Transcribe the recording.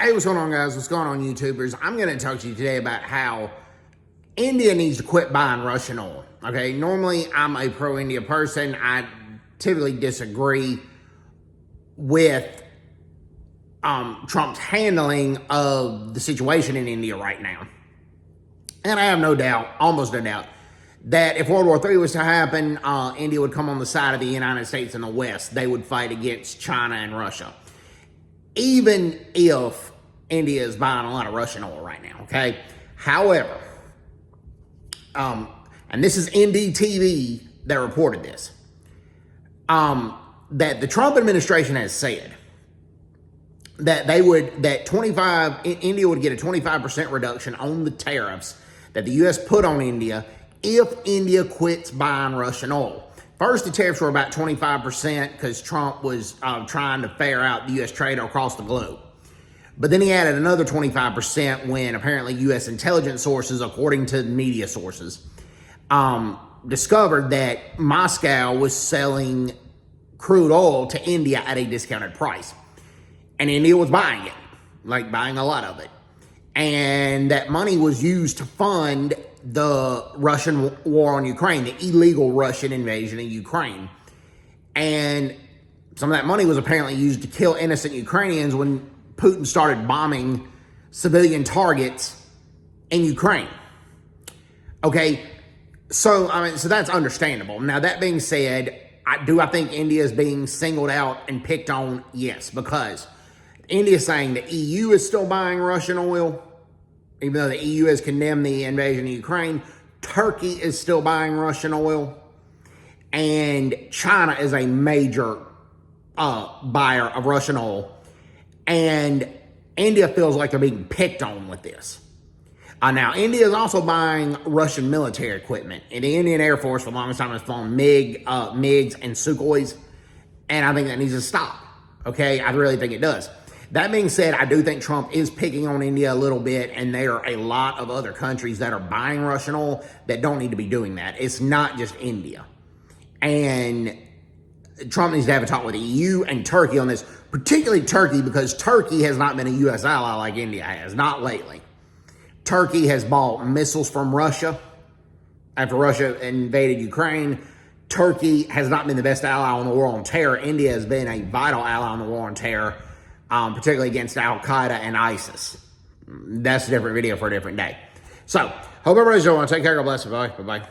Hey, what's going on, guys? What's going on, YouTubers? I'm going to talk to you today about how India needs to quit buying Russian oil. Okay, normally I'm a pro-India person. I typically disagree with Trump's handling of the situation in India right now. And I have no doubt, almost no doubt, that if World War III was to happen, India would come on the side of the United States and the West. They would fight against China and Russia. Even if India is buying a lot of Russian oil right now, okay? However, and this is NDTV that reported this, that the Trump administration has said that India would get a 25% reduction on the tariffs that the U.S. put on India if India quits buying Russian oil. First, the tariffs were about 25% because Trump was trying to fair out the U.S. trade across the globe. But then he added another 25% when apparently U.S. intelligence sources, according to media sources, discovered that Moscow was selling crude oil to India at a discounted price. And India was buying it, like buying a lot of it. And that money was used to fund the Russian war on Ukraine, the illegal Russian invasion of Ukraine. And some of that money was apparently used to kill innocent Ukrainians when Putin started bombing civilian targets in Ukraine. Okay, so that's understandable. Now, that being said, I think India is being singled out and picked on? Yes, because India is saying the EU is still buying Russian oil, even though the EU has condemned the invasion of Ukraine. Turkey is still buying Russian oil, and China is a major buyer of Russian oil. And India feels like they're being picked on with this. Now, India is also buying Russian military equipment. And the Indian Air Force, for the longest time, has flown MiGs and Sukhois. And I think that needs to stop. Okay? I really think it does. That being said, I do think Trump is picking on India a little bit. And there are a lot of other countries that are buying Russian oil that don't need to be doing that. It's not just India. And Trump needs to have a talk with the EU and Turkey on this, particularly Turkey, because Turkey has not been a U.S. ally like India has, not lately. Turkey has bought missiles from Russia after Russia invaded Ukraine. Turkey has not been the best ally on the war on terror. India has been a vital ally on the war on terror, particularly against Al-Qaeda and ISIS. That's a different video for a different day. So, hope everybody's doing well. Take care. God bless. Bye-bye. Bye-bye.